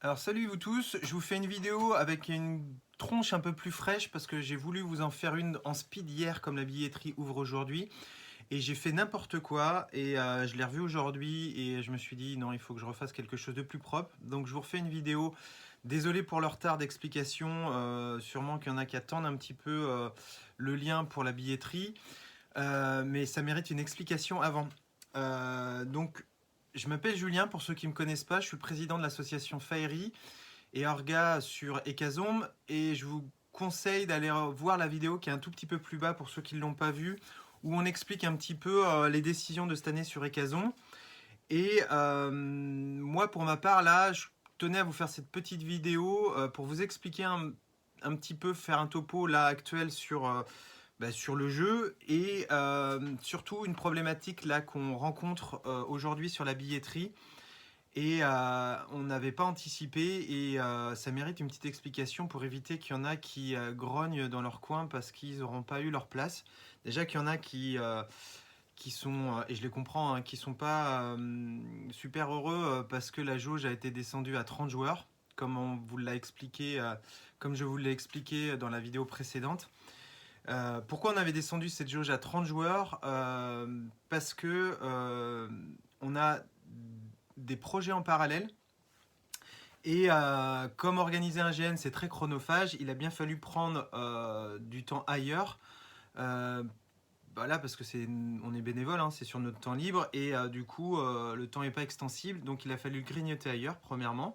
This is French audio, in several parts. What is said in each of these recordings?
Alors salut vous tous, je vous fais une vidéo avec une tronche un peu plus fraîche parce que j'ai voulu vous en faire une en speed hier comme la billetterie ouvre aujourd'hui et j'ai fait n'importe quoi et je l'ai revu aujourd'hui et je me suis dit non, il faut que je refasse quelque chose de plus propre, donc je vous refais une vidéo. Désolé pour le retard d'explication, sûrement qu'il y en a qui attendent un petit peu le lien pour la billetterie, mais ça mérite une explication avant. Donc je m'appelle Julien, pour ceux qui ne me connaissent pas, je suis le président de l'association Faerie et Orga sur Ecazombe, et je vous conseille d'aller voir la vidéo qui est un tout petit peu plus bas pour ceux qui ne l'ont pas vue, où on explique un petit peu les décisions de cette année sur Ecazombe. Et moi, pour ma part, là, je tenais à vous faire cette petite vidéo pour vous expliquer un petit peu, faire un topo là actuel sur le jeu et surtout une problématique là qu'on rencontre aujourd'hui sur la billetterie et on n'avait pas anticipé et ça mérite une petite explication pour éviter qu'il y en a qui grognent dans leur coin parce qu'ils n'auront pas eu leur place. Déjà qu'il y en a qui sont, et je les comprends, hein, qui sont pas super heureux parce que la jauge a été descendue à 30 joueurs, comme on vous l'a expliqué, comme je vous l'ai expliqué dans la vidéo précédente. Pourquoi on avait descendu cette jauge à 30 joueurs? Parce que on a des projets en parallèle. Et comme organiser un GN c'est très chronophage, il a bien fallu prendre du temps ailleurs. Euh, Voilà, parce que on est bénévole, hein, c'est sur notre temps libre et du coup le temps n'est pas extensible, donc il a fallu grignoter ailleurs premièrement.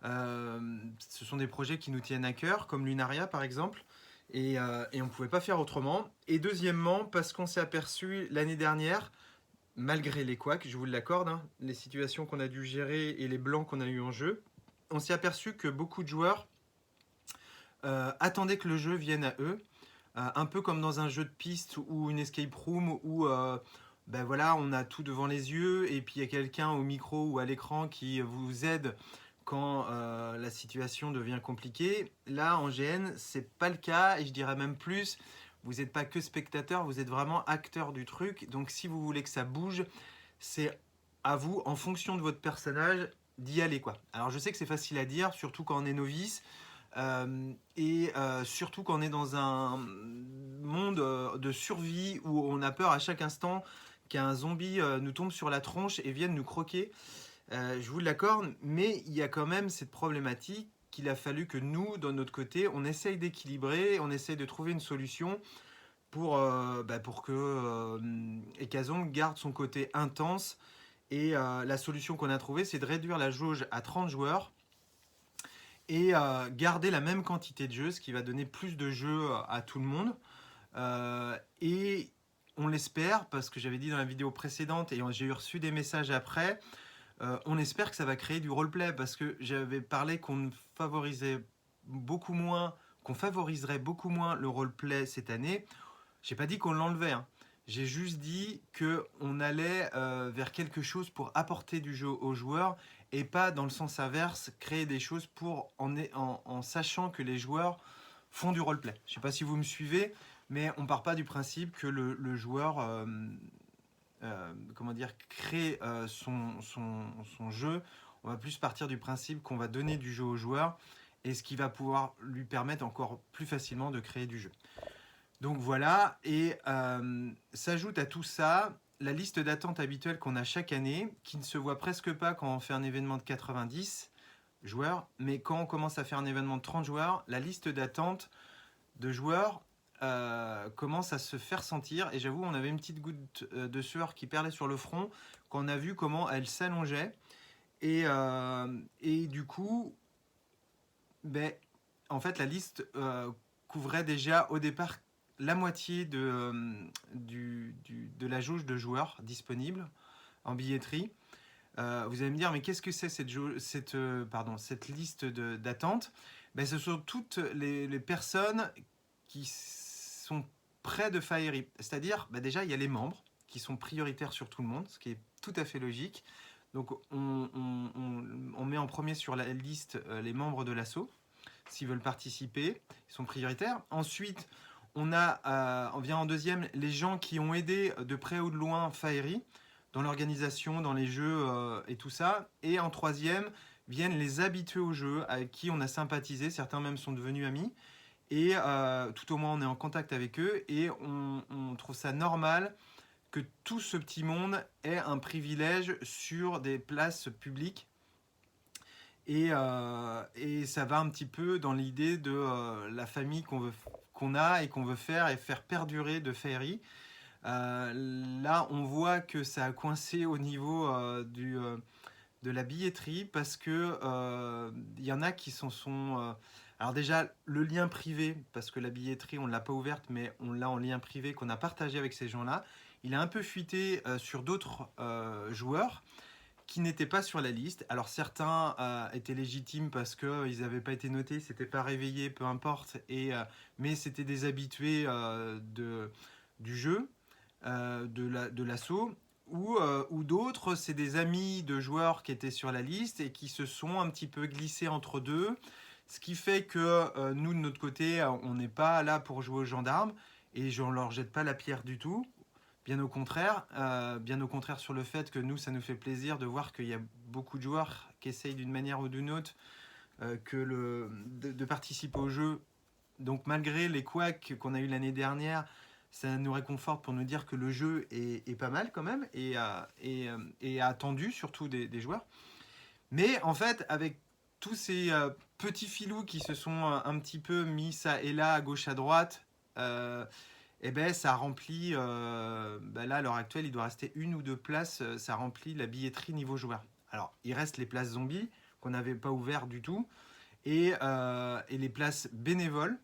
Ce sont des projets qui nous tiennent à cœur, comme Lunaria par exemple, et on ne pouvait pas faire autrement. Et deuxièmement, parce qu'on s'est aperçu l'année dernière, malgré les couacs, je vous l'accorde, hein, les situations qu'on a dû gérer et les blancs qu'on a eu en jeu, on s'est aperçu que beaucoup de joueurs attendaient que le jeu vienne à eux, un peu comme dans un jeu de piste ou une escape room où ben voilà, on a tout devant les yeux et puis il y a quelqu'un au micro ou à l'écran qui vous aide quand la situation devient compliquée. Là, en GN, c'est pas le cas et je dirais même plus. Vous n'êtes pas que spectateur, vous êtes vraiment acteur du truc. Donc, si vous voulez que ça bouge, c'est à vous, en fonction de votre personnage, d'y aller quoi. Alors, je sais que c'est facile à dire, surtout quand on est novice. Et surtout quand on est dans un monde de survie où on a peur à chaque instant qu'un zombie nous tombe sur la tronche et vienne nous croquer. Je vous l'accorde, mais il y a quand même cette problématique qu'il a fallu que nous, de notre côté, on essaye d'équilibrer, on essaye de trouver une solution pour que Ekazong garde son côté intense. Et la solution qu'on a trouvée, c'est de réduire la jauge à 30 joueurs et garder la même quantité de jeux, ce qui va donner plus de jeux à tout le monde. Et on l'espère, parce que j'avais dit dans la vidéo précédente, et j'ai reçu des messages après, on espère que ça va créer du roleplay, parce que j'avais parlé qu'on favorisait beaucoup moins, qu'on favoriserait beaucoup moins le roleplay cette année. J'ai pas dit qu'on l'enlevait, hein. J'ai juste dit qu'on allait vers quelque chose pour apporter du jeu aux joueurs et pas dans le sens inverse, créer des choses en sachant que les joueurs font du roleplay. Je sais pas si vous me suivez, mais on part pas du principe que le joueur comment dire, crée son jeu. On va plus partir du principe qu'on va donner du jeu aux joueurs et ce qui va pouvoir lui permettre encore plus facilement de créer du jeu. Donc voilà, et s'ajoute à tout ça la liste d'attente habituelle qu'on a chaque année, qui ne se voit presque pas quand on fait un événement de 90 joueurs, mais quand on commence à faire un événement de 30 joueurs, la liste d'attente de joueurs commence à se faire sentir, et j'avoue, on avait une petite goutte de sueur qui perlait sur le front quand on a vu comment elle s'allongeait, et du coup, ben, en fait, la liste couvrait déjà au départ la moitié de la jauge de joueurs disponible en billetterie. Vous allez me dire, mais qu'est-ce que c'est cette liste d'attente? Ben, ce sont toutes les personnes qui sont près de Faerie. C'est-à-dire, ben déjà, il y a les membres qui sont prioritaires sur tout le monde, ce qui est tout à fait logique. Donc, on met en premier sur la liste les membres de l'assaut. S'ils veulent participer, ils sont prioritaires. Ensuite, on vient en deuxième les gens qui ont aidé de près ou de loin Faerie dans l'organisation, dans les jeux et tout ça. Et en troisième viennent les habitués au jeu, avec qui on a sympathisé, certains même sont devenus amis, et tout au moins on est en contact avec eux, et on trouve ça normal que tout ce petit monde ait un privilège sur des places publiques. Et ça va un petit peu dans l'idée de la famille qu'on a et qu'on veut faire et faire perdurer de Fairy. Là, on voit que ça a coincé au niveau de la billetterie parce que y en a qui sont. Alors déjà, le lien privé, parce que la billetterie, on ne l'a pas ouverte, mais on l'a en lien privé qu'on a partagé avec ces gens-là. Il a un peu fuité sur d'autres joueurs qui n'étaient pas sur la liste. Alors certains étaient légitimes parce qu'ils n'avaient pas été notés, s'étaient pas réveillés, peu importe, mais c'était des habitués du jeu, de l'assaut. Ou d'autres, c'est des amis de joueurs qui étaient sur la liste et qui se sont un petit peu glissés entre deux. Ce qui fait que nous, de notre côté, on n'est pas là pour jouer aux gendarmes et je ne leur jette pas la pierre du tout. Bien au contraire sur le fait que nous, ça nous fait plaisir de voir qu'il y a beaucoup de joueurs qui essayent d'une manière ou d'une autre de participer au jeu. Donc malgré les couacs qu'on a eu l'année dernière, ça nous réconforte pour nous dire que le jeu est pas mal quand même et attendu surtout des joueurs. Mais en fait, avec tous ces petits filous qui se sont un petit peu mis ça et là, à gauche, à droite, et ben ça remplit, là à l'heure actuelle, il doit rester une ou deux places, ça remplit la billetterie niveau joueur. Alors, il reste les places zombies qu'on n'avait pas ouvert du tout et les places bénévoles.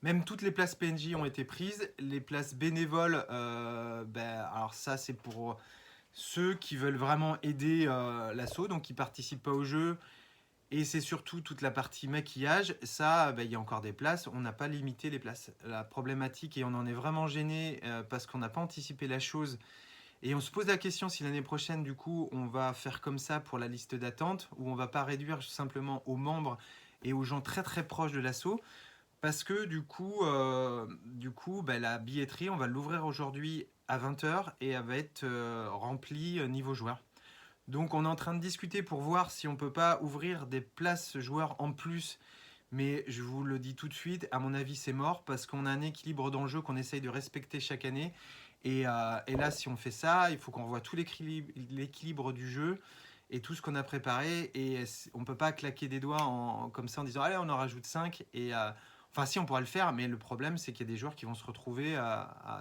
Même toutes les places PNJ ont été prises. Les places bénévoles, alors ça c'est pour ceux qui veulent vraiment aider l'assaut, donc qui participent pas au jeu. Et c'est surtout toute la partie maquillage. Ça, il y a encore des places. On n'a pas limité les places. La problématique, et on en est vraiment gêné parce qu'on n'a pas anticipé la chose. Et on se pose la question si l'année prochaine, du coup, on va faire comme ça pour la liste d'attente, ou on va pas réduire simplement aux membres et aux gens très très proches de l'assaut. Parce que la billetterie, on va l'ouvrir aujourd'hui à 20h et elle va être remplie niveau joueur. Donc on est en train de discuter pour voir si on peut pas ouvrir des places joueurs en plus. Mais je vous le dis tout de suite, à mon avis c'est mort parce qu'on a un équilibre dans le jeu qu'on essaye de respecter chaque année. Et là si on fait ça, il faut qu'on revoie tout l'équilibre du jeu et tout ce qu'on a préparé. Et on peut pas claquer des doigts comme ça en disant allez on en rajoute 5. Enfin si on pourra le faire, mais le problème c'est qu'il y a des joueurs qui vont se retrouver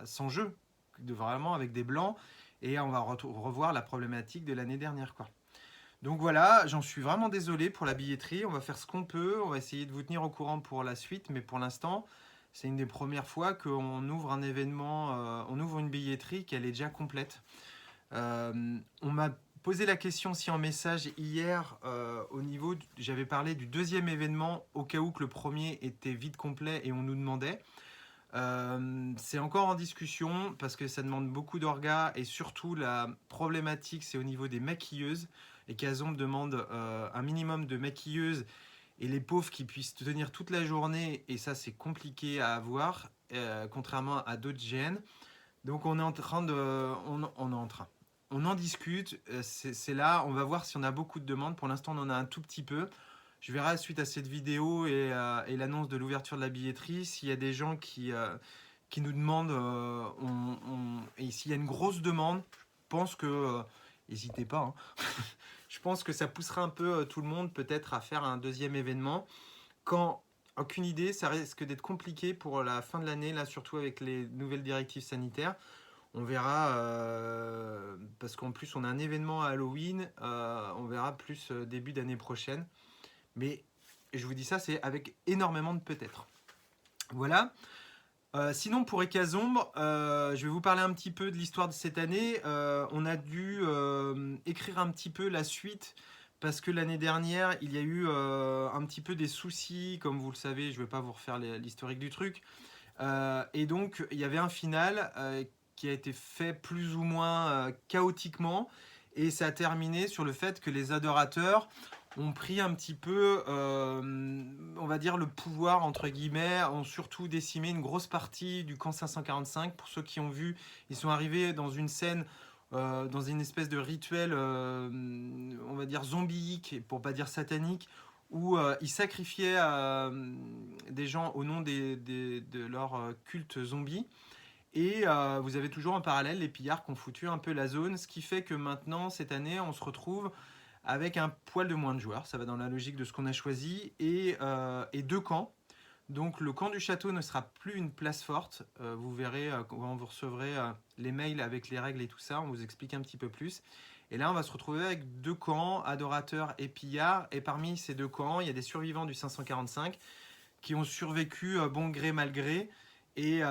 sans jeu, vraiment avec des blancs. Et on va revoir la problématique de l'année dernière, quoi. Donc voilà, j'en suis vraiment désolé pour la billetterie. On va faire ce qu'on peut. On va essayer de vous tenir au courant pour la suite. Mais pour l'instant, c'est une des premières fois qu'on ouvre un événement, on ouvre une billetterie qu'elle est déjà complète. On m'a posé la question aussi en message hier j'avais parlé du deuxième événement au cas où que le premier était vide complet et on nous demandait. C'est encore en discussion parce que ça demande beaucoup d'orgas et surtout la problématique c'est au niveau des maquilleuses et qu'Azombe demande un minimum de maquilleuses et les pauvres qui puissent tenir toute la journée et ça c'est compliqué à avoir contrairement à d'autres GN. Donc on en discute, c'est là, on va voir si on a beaucoup de demandes. Pour l'instant on en a un tout petit peu. Je verrai suite à cette vidéo et l'annonce de l'ouverture de la billetterie s'il y a des gens qui nous demandent et s'il y a une grosse demande, je pense que n'hésitez pas. Hein. Je pense que ça poussera un peu tout le monde peut-être à faire un deuxième événement. Quand aucune idée, ça risque d'être compliqué pour la fin de l'année, là surtout avec les nouvelles directives sanitaires. On verra, parce qu'en plus on a un événement à Halloween, on verra plus début d'année prochaine. Mais je vous dis ça, c'est avec énormément de peut-être. Voilà. Sinon, pour Hécazombe, je vais vous parler un petit peu de l'histoire de cette année. On a dû écrire un petit peu la suite parce que l'année dernière, il y a eu un petit peu des soucis. Comme vous le savez, je ne vais pas vous refaire l'historique du truc. Et donc, il y avait un final qui a été fait plus ou moins chaotiquement. Et ça a terminé sur le fait que les adorateurs ont pris un petit peu, on va dire, le pouvoir, entre guillemets, ont surtout décimé une grosse partie du camp 545. Pour ceux qui ont vu, ils sont arrivés dans une scène dans une espèce de rituel, on va dire zombique, pour pas dire satanique, où ils sacrifiaient des gens au nom de leur culte zombie. Et vous avez toujours en parallèle les pillards qui ont foutu un peu la zone, ce qui fait que maintenant, cette année, on se retrouve avec un poil de moins de joueurs. Ça va dans la logique de ce qu'on a choisi. Et deux camps. Donc le camp du château ne sera plus une place forte. Vous verrez quand vous recevrez les mails avec les règles et tout ça, on vous explique un petit peu plus. Et là, on va se retrouver avec deux camps, adorateurs et pillards. Et parmi ces deux camps, il y a des survivants du 545 qui ont survécu bon gré mal gré. Et,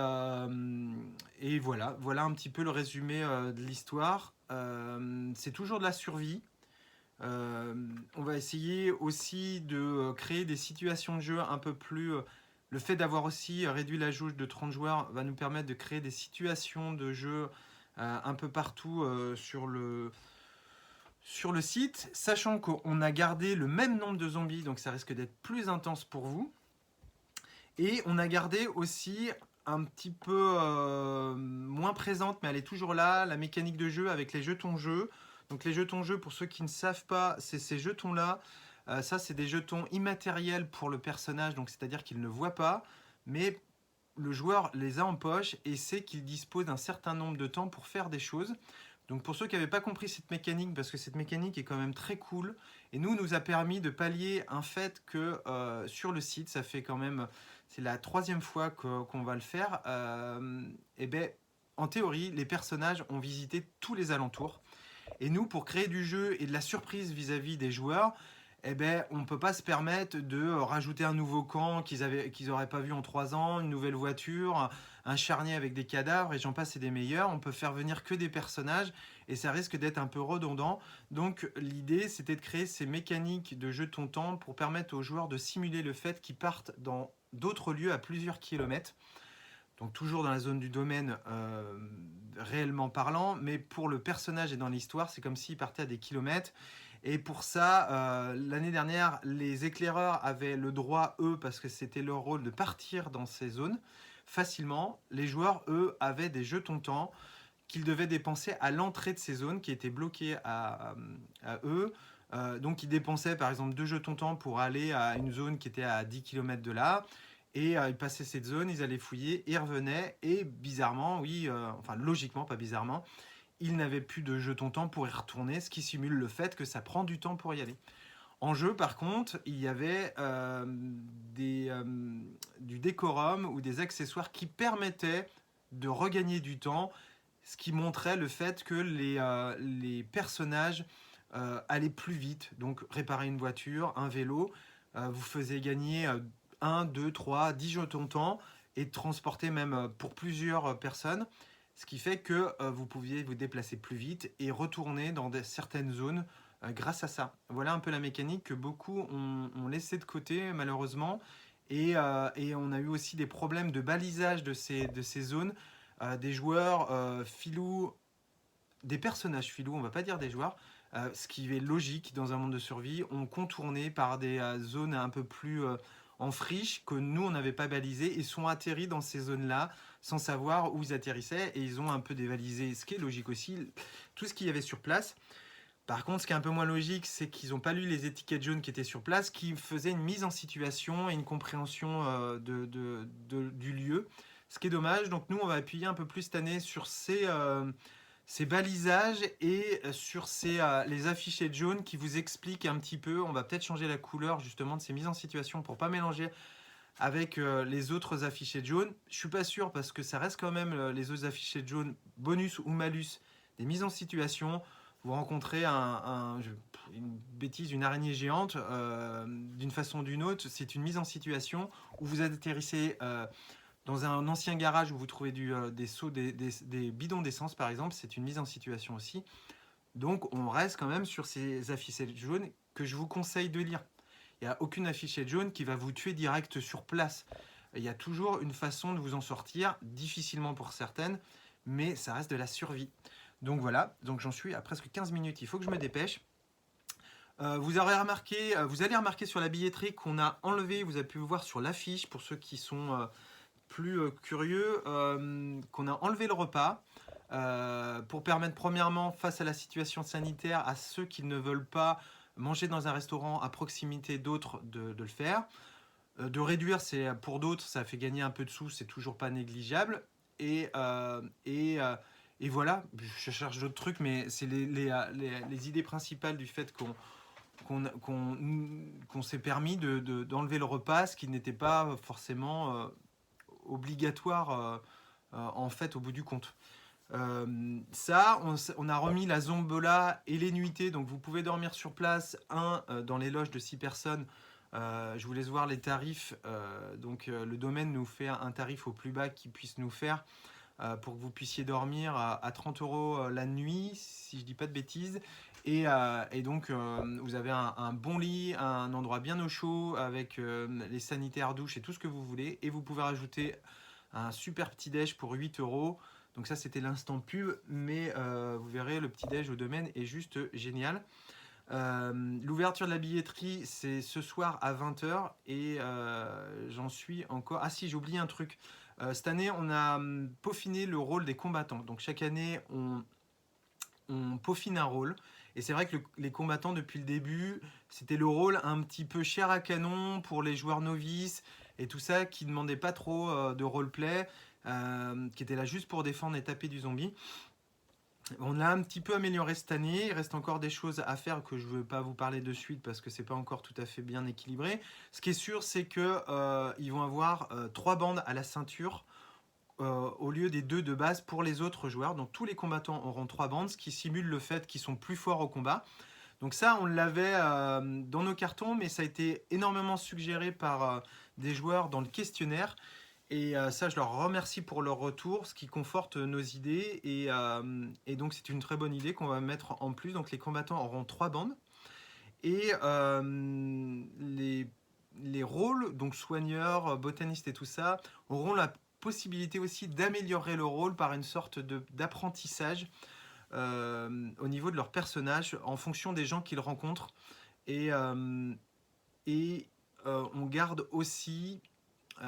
voilà un petit peu le résumé de l'histoire. C'est toujours de la survie. On va essayer aussi de créer des situations de jeu un peu plus. Le fait d'avoir aussi réduit la jauge de 30 joueurs va nous permettre de créer des situations de jeu un peu partout sur le site, sachant qu'on a gardé le même nombre de zombies, donc ça risque d'être plus intense pour vous. Et on a gardé aussi un petit peu moins présente, mais elle est toujours là, la mécanique de jeu avec les jetons jeux. Donc les jetons jeux, pour ceux qui ne savent pas, c'est ces jetons-là. Ça, c'est des jetons immatériels pour le personnage, donc c'est-à-dire qu'il ne voit pas, mais le joueur les a en poche et sait qu'il dispose d'un certain nombre de temps pour faire des choses. Donc pour ceux qui n'avaient pas compris cette mécanique, parce que cette mécanique est quand même très cool, et nous a permis de pallier un fait que sur le site, ça fait quand même, c'est la troisième fois qu'on va le faire, et ben en théorie, les personnages ont visité tous les alentours. Et nous, pour créer du jeu et de la surprise vis-à-vis des joueurs, eh ben, on ne peut pas se permettre de rajouter un nouveau camp qu'ils n'auraient pas vu en 3 ans, une nouvelle voiture, un charnier avec des cadavres, et j'en passe et des meilleurs. On peut faire venir que des personnages, et ça risque d'être un peu redondant. Donc l'idée, c'était de créer ces mécaniques de jetons temps pour permettre aux joueurs de simuler le fait qu'ils partent dans d'autres lieux à plusieurs kilomètres. Donc toujours dans la zone du domaine réellement parlant, mais pour le personnage et dans l'histoire, c'est comme s'il partait à des kilomètres. Et pour ça, l'année dernière, les éclaireurs avaient le droit, eux, parce que c'était leur rôle, de partir dans ces zones facilement. Les joueurs, eux, avaient des jetons temps qu'ils devaient dépenser à l'entrée de ces zones qui étaient bloquées à eux. Donc ils dépensaient par exemple 2 jetons temps pour aller à une zone qui était à 10 km de là. Et ils passaient cette zone, ils allaient fouiller, ils revenaient, et bizarrement, oui, enfin logiquement, pas bizarrement, ils n'avaient plus de jetons temps pour y retourner, ce qui simule le fait que ça prend du temps pour y aller. En jeu, par contre, il y avait du décorum ou des accessoires qui permettaient de regagner du temps, ce qui montrait le fait que les personnages allaient plus vite. Donc réparer une voiture, un vélo, vous faisait gagner 1, 2, 3, 10 jetons de temps et transporter même pour plusieurs personnes. Ce qui fait que vous pouviez vous déplacer plus vite et retourner dans certaines zones grâce à ça. Voilà un peu la mécanique que beaucoup ont laissé de côté malheureusement. Et on a eu aussi des problèmes de balisage de ces zones. Des joueurs filous, des personnages filous, on va pas dire des joueurs, ce qui est logique dans un monde de survie, ont contourné par des zones un peu plus en friche que nous on n'avait pas balisé et sont atterris dans ces zones-là sans savoir où ils atterrissaient et ils ont un peu dévalisé, ce qui est logique aussi, tout ce qu'il y avait sur place. Par contre, ce qui est un peu moins logique, c'est qu'ils n'ont pas lu les étiquettes jaunes qui étaient sur place, qui faisaient une mise en situation et une compréhension du lieu. Ce qui est dommage. Donc nous, on va appuyer un peu plus cette année sur ces balisages et sur les affichettes jaunes qui vous expliquent un petit peu. On va peut-être changer la couleur justement de ces mises en situation pour pas mélanger avec les autres affichettes jaunes. Je suis pas sûr parce que ça reste quand même les autres affichettes jaunes, bonus ou malus, des mises en situation. Vous rencontrez une bêtise, une araignée géante, d'une façon ou d'une autre, c'est une mise en situation où vous atterrissez dans un ancien garage où vous trouvez des seaux, des bidons d'essence par exemple, c'est une mise en situation aussi. Donc on reste quand même sur ces affichettes jaunes que je vous conseille de lire. Il n'y a aucune affichette jaune qui va vous tuer direct sur place. Il y a toujours une façon de vous en sortir, difficilement pour certaines, mais ça reste de la survie. Donc voilà, donc j'en suis à presque 15 minutes, il faut que je me dépêche. Vous allez remarquer sur la billetterie qu'on a enlevé, vous avez pu voir sur l'affiche, pour ceux qui sont plus curieux, qu'on a enlevé le repas. pour permettre premièrement, face à la situation sanitaire, à ceux qui ne veulent pas manger dans un restaurant à proximité d'autres de le faire. De réduire, c'est pour d'autres, ça fait gagner un peu de sous, c'est toujours pas négligeable. Et, euh, et, euh, et voilà, je cherche d'autres trucs, mais c'est les idées principales du fait qu'on s'est permis d'enlever le repas, ce qui n'était pas forcément obligatoire en fait au bout du compte. Ça, on a remis la zombola et les nuitées, donc vous pouvez dormir sur place, dans les loges de 6 personnes. Je vous laisse voir les tarifs. Le domaine nous fait un tarif au plus bas qu'il puisse nous faire pour que vous puissiez dormir à 30 € la nuit, si je dis pas de bêtises. Vous avez un bon lit, un endroit bien au chaud avec les sanitaires, douches et tout ce que vous voulez. Et vous pouvez rajouter un super petit déj pour 8 €. Donc ça, c'était l'instant pub, mais vous verrez, le petit déj au domaine est juste génial. L'ouverture de la billetterie, c'est ce soir à 20 h et j'en suis encore... Ah si, j'ai oublié un truc. Cette année, on a peaufiné le rôle des combattants. Donc chaque année, on peaufine un rôle. Et c'est vrai que les combattants, depuis le début, c'était le rôle un petit peu chair à canon pour les joueurs novices et tout ça, qui ne demandait pas trop de roleplay, qui était là juste pour défendre et taper du zombie. On l'a un petit peu amélioré cette année. Il reste encore des choses à faire que je ne veux pas vous parler de suite parce que c'est pas encore tout à fait bien équilibré. Ce qui est sûr, c'est que ils vont avoir 3 bandes à la ceinture au lieu des 2 de base pour les autres joueurs. Donc tous les combattants auront 3 bandes, ce qui simule le fait qu'ils sont plus forts au combat. Donc ça, on l'avait dans nos cartons, mais ça a été énormément suggéré par des joueurs dans le questionnaire. Et ça, je leur remercie pour leur retour, ce qui conforte nos idées. Et donc, c'est une très bonne idée qu'on va mettre en plus. Donc, les combattants auront 3 bandes. Et les rôles, donc soigneurs, botanistes et tout ça, auront la possibilité aussi d'améliorer le rôle par une sorte d'apprentissage au niveau de leur personnage en fonction des gens qu'ils rencontrent. Et, euh, et on garde aussi,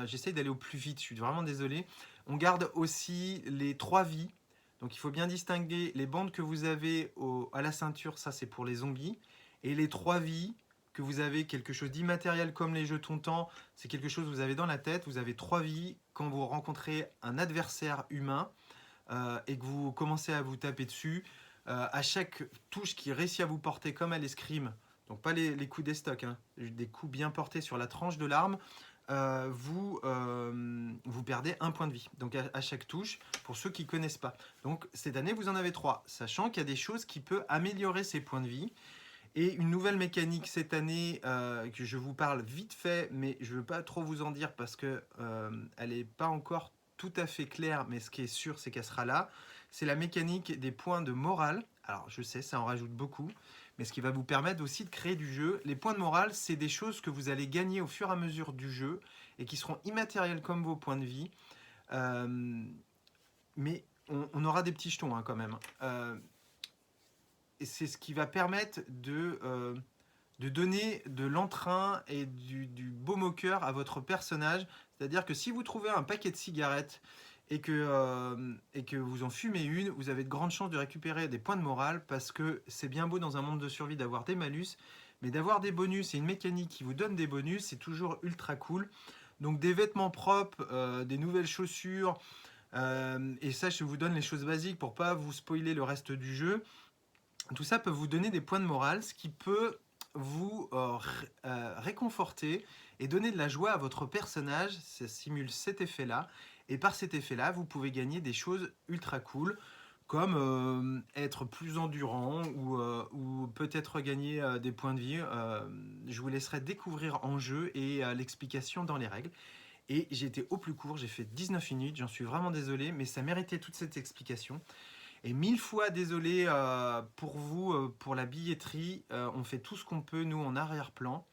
j'essaye d'aller au plus vite, je suis vraiment désolé, on garde aussi les 3 vies. Donc il faut bien distinguer les bandes que vous avez à la ceinture, ça c'est pour les zombies, et les 3 vies que vous avez quelque chose d'immatériel comme les jetons temps, c'est quelque chose que vous avez dans la tête, vous avez 3 vies quand vous rencontrez un adversaire humain et que vous commencez à vous taper dessus. À chaque touche qui réussit à vous porter comme à l'escrime, donc pas les coups d'estoc, hein, des coups bien portés sur la tranche de l'arme, vous perdez un point de vie. Donc à chaque touche, pour ceux qui ne connaissent pas. Donc cette année, vous en avez 3, sachant qu'il y a des choses qui peuvent améliorer ces points de vie. Et une nouvelle mécanique cette année que je vous parle vite fait, mais je ne veux pas trop vous en dire parce que elle n'est pas encore tout à fait claire, mais ce qui est sûr, c'est qu'elle sera là. C'est la mécanique des points de morale. Alors je sais, ça en rajoute beaucoup, mais ce qui va vous permettre aussi de créer du jeu. Les points de morale, c'est des choses que vous allez gagner au fur et à mesure du jeu et qui seront immatérielles comme vos points de vie. Euh, mais on aura des petits jetons quand même. Et c'est ce qui va permettre de donner de l'entrain et du baume au cœur à votre personnage. C'est-à-dire que si vous trouvez un paquet de cigarettes et que vous en fumez une, vous avez de grandes chances de récupérer des points de morale parce que c'est bien beau dans un monde de survie d'avoir des malus, mais d'avoir des bonus et une mécanique qui vous donne des bonus, c'est toujours ultra cool. Donc des vêtements propres, des nouvelles chaussures, et ça je vous donne les choses basiques pour pas vous spoiler le reste du jeu. Tout ça peut vous donner des points de morale, ce qui peut vous réconforter et donner de la joie à votre personnage. Ça simule cet effet-là. Et par cet effet-là, vous pouvez gagner des choses ultra cool, comme être plus endurant ou peut-être gagner des points de vie. Je vous laisserai découvrir en jeu et l'explication dans les règles. Et j'ai été au plus court, j'ai fait 19 minutes, j'en suis vraiment désolé, mais ça méritait toute cette explication. Et 1000 fois désolé pour vous, pour la billetterie. On fait tout ce qu'on peut, nous, en arrière-plan.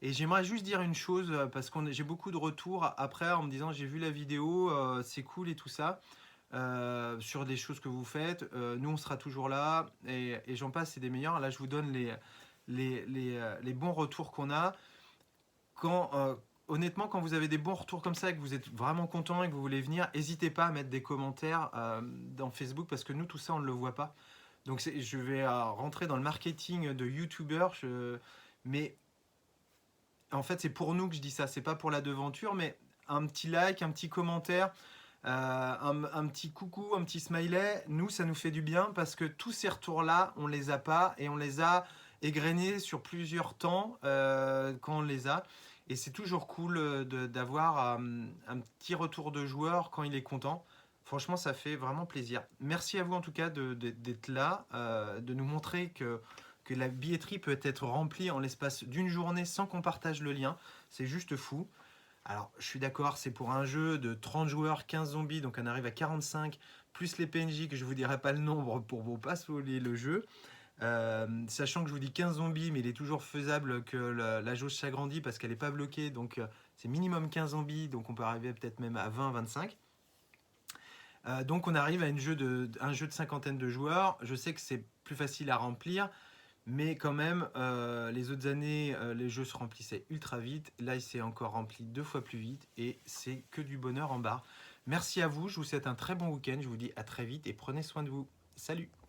Et j'aimerais juste dire une chose, parce que j'ai beaucoup de retours après en me disant j'ai vu la vidéo, c'est cool et tout ça, sur des choses que vous faites. Nous, on sera toujours là, et j'en passe, c'est des meilleurs. Là, je vous donne les bons retours qu'on a. Quand honnêtement, quand vous avez des bons retours comme ça et que vous êtes vraiment content et que vous voulez venir, n'hésitez pas à mettre des commentaires dans Facebook parce que nous, tout ça, on ne le voit pas. Donc, je vais rentrer dans le marketing de YouTuber, mais en fait, c'est pour nous que je dis ça, c'est pas pour la devanture, mais un petit like, un petit commentaire, un petit coucou, un petit smiley, nous, ça nous fait du bien parce que tous ces retours-là, on les a pas et on les a égrenés sur plusieurs temps quand on les a. Et c'est toujours cool d'avoir un petit retour de joueur quand il est content. Franchement, ça fait vraiment plaisir. Merci à vous en tout cas d'être là, de nous montrer que la billetterie peut être remplie en l'espace d'une journée sans qu'on partage le lien. C'est juste fou. Alors, je suis d'accord, c'est pour un jeu de 30 joueurs, 15 zombies, donc on arrive à 45, plus les PNJ, que je vous dirai pas le nombre pour vous pas spoiler le jeu. Sachant que je vous dis 15 zombies, mais il est toujours faisable que la jauge s'agrandit parce qu'elle n'est pas bloquée, donc c'est minimum 15 zombies, donc on peut arriver peut-être même à 20, 25. Donc on arrive à un jeu de cinquantaine de joueurs. Je sais que c'est plus facile à remplir, mais quand même, les autres années, les jeux se remplissaient ultra vite. Là, il s'est encore rempli 2 fois plus vite et c'est que du bonheur en barre. Merci à vous, je vous souhaite un très bon week-end. Je vous dis à très vite et prenez soin de vous. Salut!